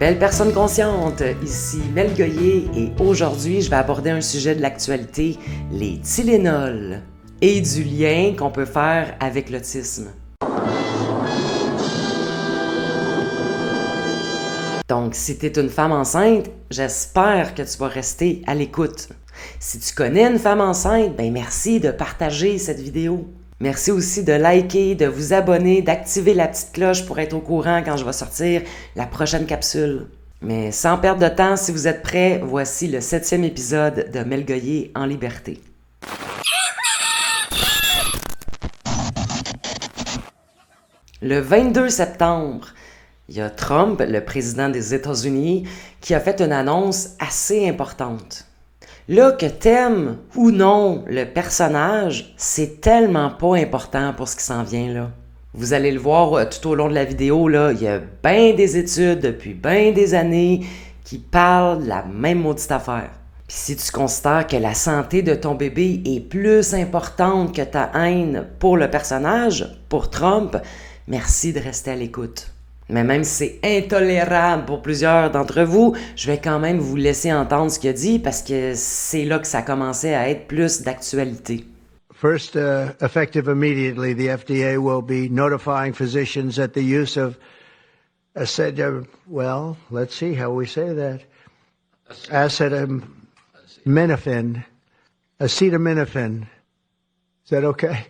Belle personne consciente, ici Mel Goyer et aujourd'hui je vais aborder un sujet de l'actualité, les Tylenol et du lien qu'on peut faire avec l'autisme. Donc si tu es une femme enceinte, j'espère que tu vas rester à l'écoute. Si tu connais une femme enceinte, merci de partager cette vidéo. Merci aussi de liker, de vous abonner, d'activer la petite cloche pour être au courant quand je vais sortir la prochaine capsule. Mais sans perdre de temps, si vous êtes prêts, voici le 7e épisode de Mel Goyer en liberté. Le 22 septembre, il y a Trump, le président des États-Unis, qui a fait une annonce assez importante. Là, que t'aimes ou non le personnage, c'est tellement pas important pour ce qui s'en vient là. Vous allez le voir tout au long de la vidéo, là, il y a bien des études depuis bien des années qui parlent de la même maudite affaire. Puis si tu considères que la santé de ton bébé est plus importante que ta haine pour le personnage, pour Trump, merci de rester à l'écoute. Mais même si c'est intolérable pour plusieurs d'entre vous, je vais quand même vous laisser entendre ce qu'il a dit parce que c'est là que ça commençait à être plus d'actualité. First, effective immediately, the FDA will be notifying physicians that the use of acetaminophen, is that okay?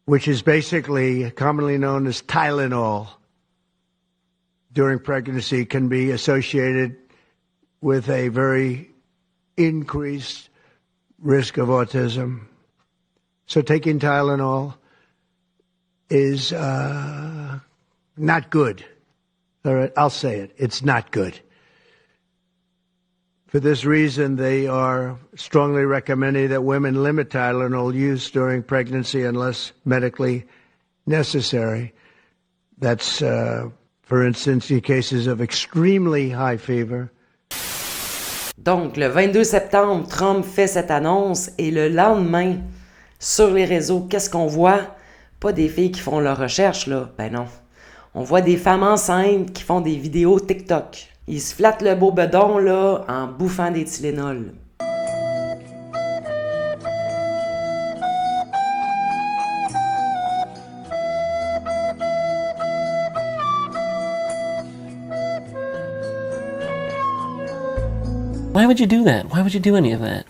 Which is basically commonly known as Tylenol, during pregnancy can be associated with a very increased risk of autism. So taking Tylenol is not good. All right, I'll say it. It's not good. For this reason, they are strongly recommending that women limit Tylenol use during pregnancy unless medically necessary. That's, for instance, in cases of extremely high fever. Donc, le 22 septembre, Trump fait cette annonce et le lendemain, sur les réseaux, qu'est-ce qu'on voit? Pas des filles qui font leurs recherches, là. Ben non. On voit des femmes enceintes qui font des vidéos TikTok. Ils se flattent le beau bedon, là, en bouffant des Tylenol. Why would you do that? Why would you do any of that?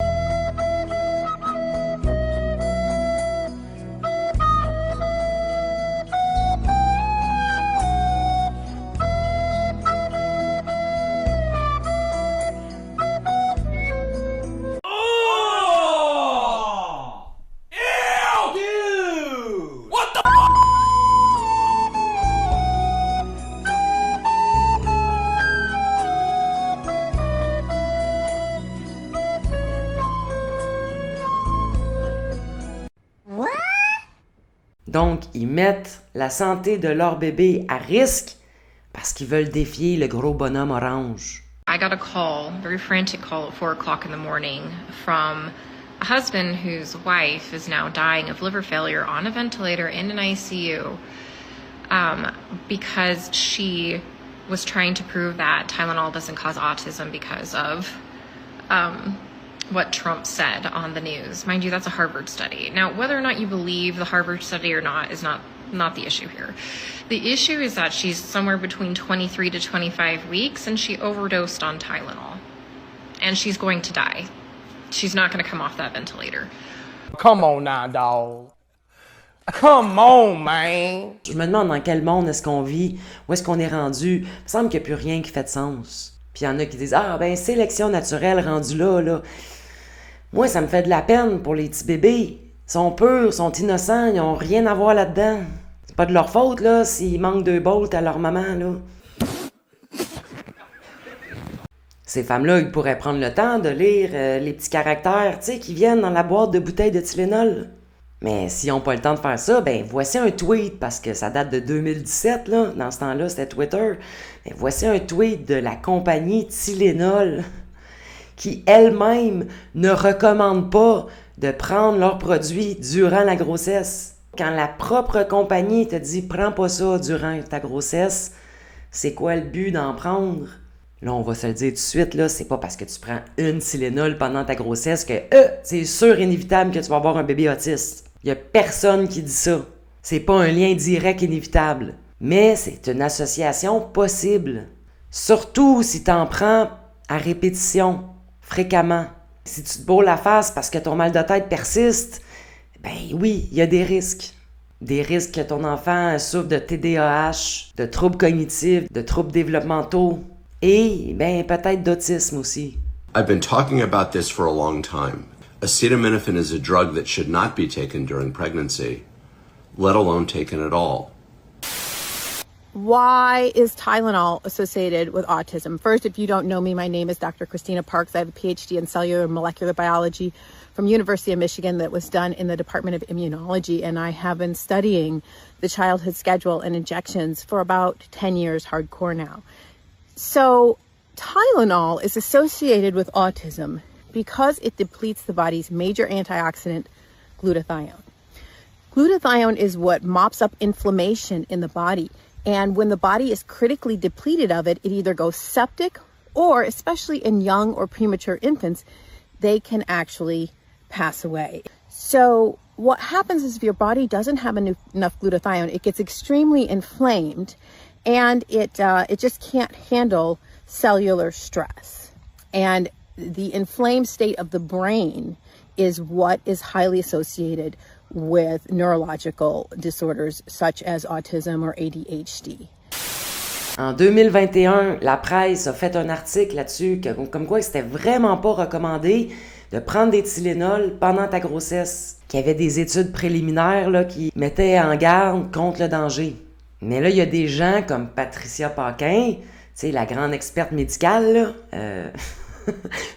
Donc, ils mettent la santé de leur bébé à risque parce qu'ils veulent défier le gros bonhomme orange. I got a call, a very frantic call at 4 o'clock in the morning from a husband whose wife is now dying of liver failure on a ventilator in an ICU because she was trying to prove that Tylenol doesn't cause autism because of what Trump said on the news. Mind you, that's a Harvard study. Now, whether or not you believe the Harvard study or not is not the issue here. The issue is that she's somewhere between 23 to 25 weeks and she overdosed on Tylenol. And she's going to die. She's not going to come off that ventilator. Come on now, dog. Come on, man. Je me demande dans quel monde est-ce qu'on vit, où est-ce qu'on est rendu. Il me semble qu'il n'y a plus rien qui fait de sens. Puis il y en a qui disent « Ah, sélection naturelle rendue là. » Moi, ça me fait de la peine pour les petits bébés. Ils sont purs, ils sont innocents, ils n'ont rien à voir là-dedans. C'est pas de leur faute, là, s'ils manquent 2 bolts à leur maman, là. Ces femmes-là, ils pourraient prendre le temps de lire les petits caractères, qui viennent dans la boîte de bouteilles de Tylenol. Mais s'ils n'ont pas le temps de faire ça, voici un tweet, parce que ça date de 2017, là. Dans ce temps-là, c'était Twitter. Voici un tweet de la compagnie Tylenol qui elle-même ne recommande pas de prendre leurs produits durant la grossesse. Quand la propre compagnie te dit « prends pas ça durant ta grossesse », C'est quoi le but d'en prendre? Là, on va se le dire tout de suite, là, c'est pas parce que tu prends une Tylenol pendant ta grossesse que c'est sûr inévitable que tu vas avoir un bébé autiste. Il y a personne qui dit ça. C'est pas un lien direct inévitable. Mais c'est une association possible. Surtout si t'en prends à répétition, fréquemment. Si tu te bourres la face parce que ton mal de tête persiste, ben oui, il y a des risques. Des risques que ton enfant souffre de TDAH, de troubles cognitifs, de troubles développementaux et ben peut-être d'autisme aussi. I've been talking about this for a long time. Acetaminophen is a drug that should not be taken during pregnancy, let alone taken at all. Why is Tylenol associated with autism? First, if you don't know me, my name is Dr. Christina Parks. I have a PhD in cellular and molecular biology from University of Michigan that was done in the Department of Immunology, and I have been studying the childhood schedule and injections for about 10 years hardcore now. So Tylenol is associated with autism because it depletes the body's major antioxidant, glutathione. Glutathione is what mops up inflammation in the body. And when the body is critically depleted of it, it either goes septic or, especially in young or premature infants, they can actually pass away. So what happens is if your body doesn't have enough glutathione, it gets extremely inflamed and it just can't handle cellular stress. And the inflamed state of the brain is what is highly associated with neurological disorders such as autism or ADHD. En 2021, la presse a fait un article là-dessus comme quoi c'était vraiment pas recommandé de prendre des Tylenol pendant ta grossesse. Qu'il y avait des études préliminaires là, qui mettaient en garde contre le danger. Mais là, il y a des gens comme Patricia Paquin, tu sais, la grande experte médicale, là,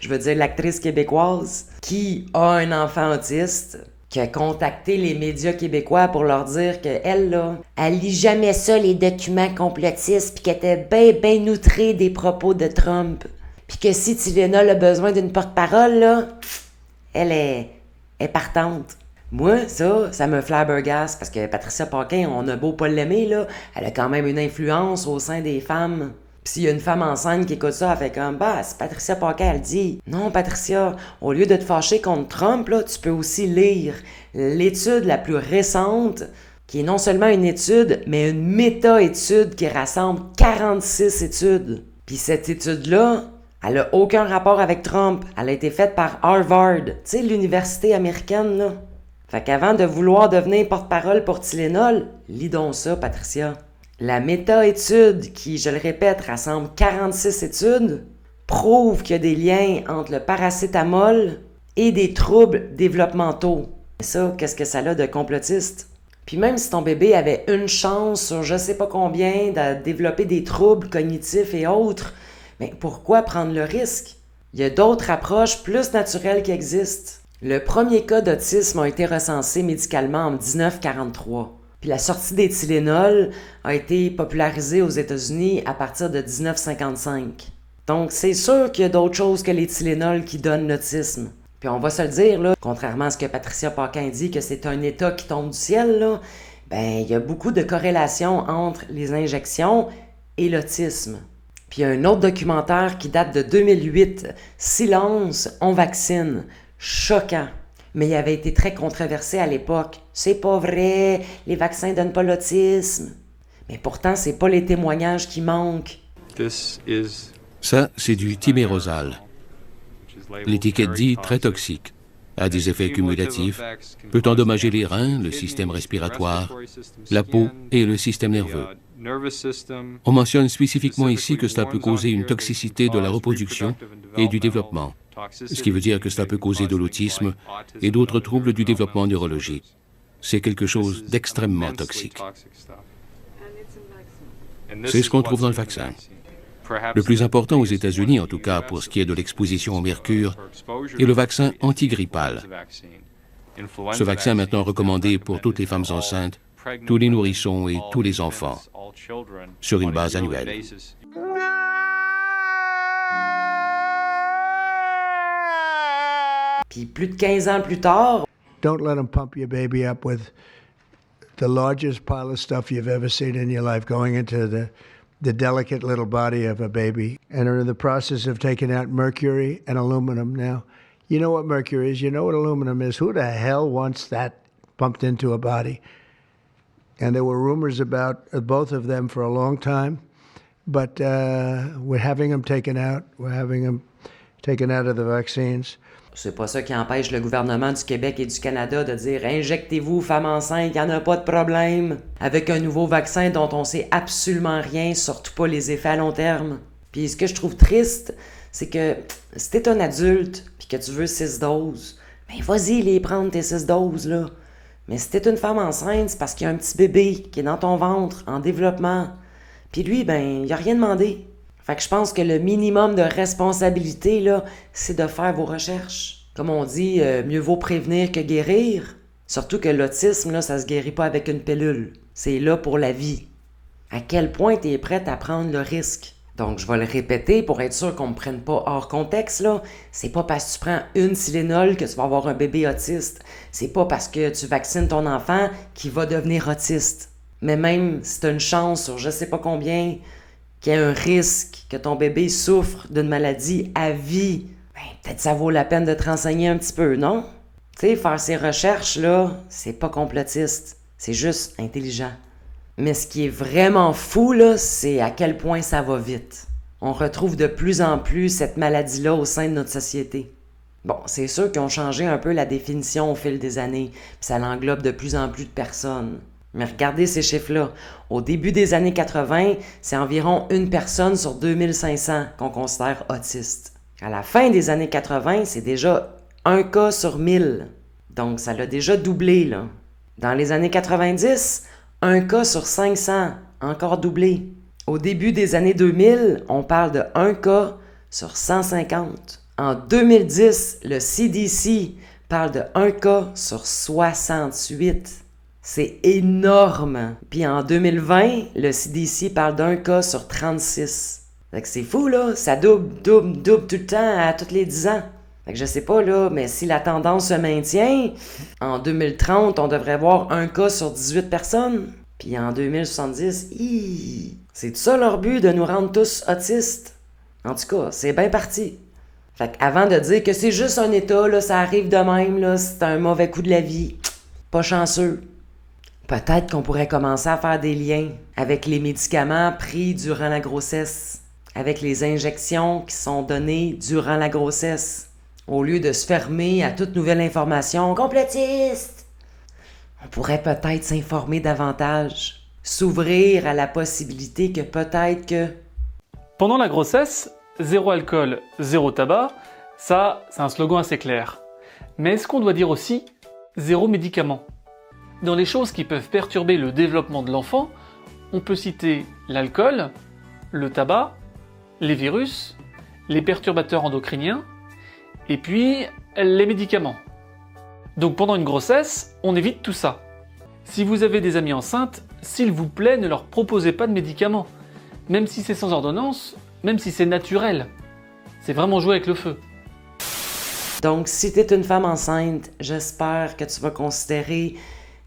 je veux dire l'actrice québécoise, qui a un enfant autiste, qui a contacté les médias québécois pour leur dire qu'elle, là, elle lit jamais ça, les documents complotistes, puis qu'elle était bien outrée des propos de Trump. Puis que si Tylenol a besoin d'une porte-parole, là, elle est partante. Moi, ça me flabbergasse, parce que Patricia Paquin, on a beau pas l'aimer, là, elle a quand même une influence au sein des femmes. Pis s'il y a une femme enceinte qui écoute ça, elle fait comme, c'est Patricia Paquin, elle dit, non Patricia, au lieu de te fâcher contre Trump, là, tu peux aussi lire l'étude la plus récente, qui est non seulement une étude, mais une méta-étude qui rassemble 46 études. Puis cette étude-là, elle a aucun rapport avec Trump. Elle a été faite par Harvard, tu sais, l'université américaine, là. Fait qu'avant de vouloir devenir porte-parole pour Tylenol, lis donc ça, Patricia. La méta-étude, qui, je le répète, rassemble 46 études, prouve qu'il y a des liens entre le paracétamol et des troubles développementaux. Et ça, qu'est-ce que ça a de complotiste? Puis même si ton bébé avait une chance sur je sais pas combien de développer des troubles cognitifs et autres, mais pourquoi prendre le risque? Il y a d'autres approches plus naturelles qui existent. Le premier cas d'autisme a été recensé médicalement en 1943. Puis la sortie des Tylenol a été popularisée aux États-Unis à partir de 1955. Donc c'est sûr qu'il y a d'autres choses que les Tylenol qui donnent l'autisme. Puis on va se le dire, là, contrairement à ce que Patricia Paquin dit, que c'est un état qui tombe du ciel, là, ben il y a beaucoup de corrélations entre les injections et l'autisme. Puis il y a un autre documentaire qui date de 2008, Silence, on vaccine. Choquant. Mais il avait été très controversé à l'époque. C'est pas vrai, les vaccins donnent pas l'autisme. Mais pourtant, c'est pas les témoignages qui manquent. Ça, c'est du thymérosal. L'étiquette dit très toxique, a des effets cumulatifs, peut endommager les reins, le système respiratoire, la peau et le système nerveux. On mentionne spécifiquement ici que cela peut causer une toxicité de la reproduction et du développement, ce qui veut dire que cela peut causer de l'autisme et d'autres troubles du développement neurologique. C'est quelque chose d'extrêmement toxique. C'est ce qu'on trouve dans le vaccin. Le plus important aux États-Unis, en tout cas pour ce qui est de l'exposition au mercure, est le vaccin antigrippal. Ce vaccin est maintenant recommandé pour toutes les femmes enceintes, tous les nourrissons et tous les enfants, sur une base annuelle. Puis plus de 15 ans plus tard... Don't let them pump your baby up with the largest pile of stuff you've ever seen in your life going into the the delicate little body of a baby and are in the process of taking out mercury and aluminum. Now, you know what mercury is, you know what aluminum is. Who the hell wants that pumped into a body? And there were rumors about both of them for a long time, but we're having them taken out. We're having them taken out of the vaccines. C'est pas ça qui empêche le gouvernement du Québec et du Canada de dire « Injectez-vous, femmes enceintes, y en a pas de problème » avec un nouveau vaccin dont on sait absolument rien, surtout pas les effets à long terme. Puis ce que je trouve triste, c'est que si t'es un adulte puis que tu veux 6 doses, ben vas-y les prendre tes 6 doses, là. Mais si t'es une femme enceinte, c'est parce qu'il y a un petit bébé qui est dans ton ventre, en développement. Puis lui, ben, il a rien demandé. Fait que je pense que le minimum de responsabilité, là, c'est de faire vos recherches. Comme on dit, mieux vaut prévenir que guérir. Surtout que l'autisme, là, ça se guérit pas avec une pilule. C'est là pour la vie. À quel point t'es prête à prendre le risque? Donc, je vais le répéter pour être sûr qu'on me prenne pas hors contexte, là. C'est pas parce que tu prends une Tylenol que tu vas avoir un bébé autiste. C'est pas parce que tu vaccines ton enfant qu'il va devenir autiste. Mais même si t'as une chance sur je sais pas combien qu'il y a un risque que ton bébé souffre d'une maladie à vie, ben, peut-être ça vaut la peine de te renseigner un petit peu, non? Tu sais, faire ces recherches, là, c'est pas complotiste. C'est juste intelligent. Mais ce qui est vraiment fou, là, c'est à quel point ça va vite. On retrouve de plus en plus cette maladie-là au sein de notre société. Bon, c'est sûr qu'ils ont changé un peu la définition au fil des années, puis ça l'englobe de plus en plus de personnes. Mais regardez ces chiffres-là. Au début des années 80, c'est environ une personne sur 2500 qu'on considère autiste. À la fin des années 80, c'est déjà un cas sur 1000. Donc, ça l'a déjà doublé, là. Dans les années 90, un cas sur 500, encore doublé. Au début des années 2000, on parle de un cas sur 150. En 2010, le CDC parle de un cas sur 68. C'est énorme. Puis en 2020, le CDC parle d'un cas sur 36. Fait que c'est fou, là. Ça double tout le temps à tous les 10 ans. Fait que je sais pas, là, mais si la tendance se maintient, en 2030, on devrait avoir un cas sur 18 personnes. Puis en 2070, c'est ça leur but, de nous rendre tous autistes. En tout cas, c'est bien parti. Fait qu'avant de dire que c'est juste un état, là, ça arrive de même, là, c'est un mauvais coup de la vie. Pas chanceux. Peut-être qu'on pourrait commencer à faire des liens avec les médicaments pris durant la grossesse, avec les injections qui sont données durant la grossesse, au lieu de se fermer à toute nouvelle information complotiste. On pourrait peut-être s'informer davantage, s'ouvrir à la possibilité que peut-être que... Pendant la grossesse, zéro alcool, zéro tabac, ça, c'est un slogan assez clair. Mais est-ce qu'on doit dire aussi zéro médicament ? Dans les choses qui peuvent perturber le développement de l'enfant, on peut citer l'alcool, le tabac, les virus, les perturbateurs endocriniens, et puis les médicaments. Donc pendant une grossesse, on évite tout ça. Si vous avez des amies enceintes, s'il vous plaît, ne leur proposez pas de médicaments. Même si c'est sans ordonnance, même si c'est naturel. C'est vraiment jouer avec le feu. Donc si t'es une femme enceinte, j'espère que tu vas considérer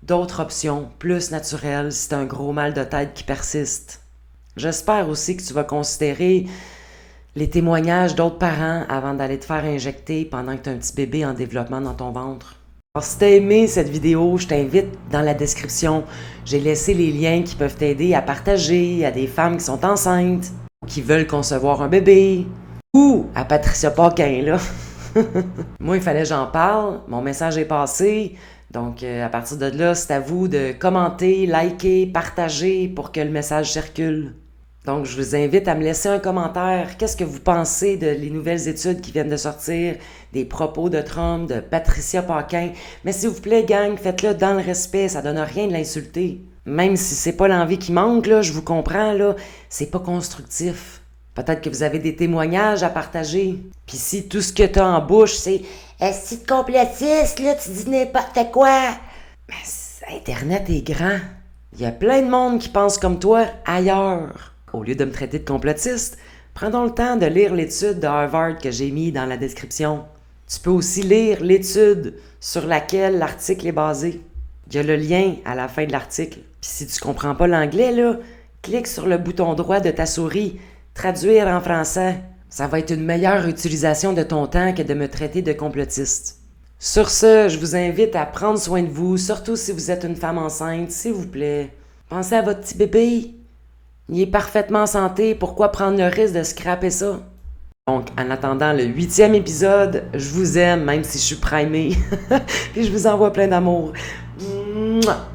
d'autres options plus naturelles si t'as un gros mal de tête qui persiste. J'espère aussi que tu vas considérer les témoignages d'autres parents avant d'aller te faire injecter pendant que t'as un petit bébé en développement dans ton ventre. Alors, si t'as aimé cette vidéo, je t'invite dans la description. J'ai laissé les liens qui peuvent t'aider à partager à des femmes qui sont enceintes, qui veulent concevoir un bébé, ou à Patricia Paquin, là. Moi, il fallait que j'en parle. Mon message est passé. Donc, à partir de là, c'est à vous de commenter, liker, partager pour que le message circule. Donc, je vous invite à me laisser un commentaire. Qu'est-ce que vous pensez de les nouvelles études qui viennent de sortir, des propos de Trump, de Patricia Paquin? Mais s'il vous plaît, gang, faites-le dans le respect, ça donne rien de l'insulter. Même si c'est pas l'envie qui manque, là, je vous comprends, là, c'est pas constructif. Peut-être que vous avez des témoignages à partager. Puis si tout ce que t'as en bouche, c'est « Est-ce que complotiste, là, tu dis n'importe quoi? » Ben, Internet est grand. Il y a plein de monde qui pense comme toi ailleurs. Au lieu de me traiter de complotiste, prends donc le temps de lire l'étude de Harvard que j'ai mis dans la description. Tu peux aussi lire l'étude sur laquelle l'article est basé. Il y a le lien à la fin de l'article. Puis si tu comprends pas l'anglais, là, Clique sur le bouton droit de ta souris, traduire en français. Ça va être une meilleure utilisation de ton temps que de me traiter de complotiste. Sur ce, je vous invite à prendre soin de vous, surtout si vous êtes une femme enceinte, s'il vous plaît. Pensez à votre petit bébé. Il est parfaitement en santé, pourquoi prendre le risque de scraper ça? Donc, en attendant le 8e épisode, je vous aime, même si je suis primée. Puis je vous envoie plein d'amour. Mouah!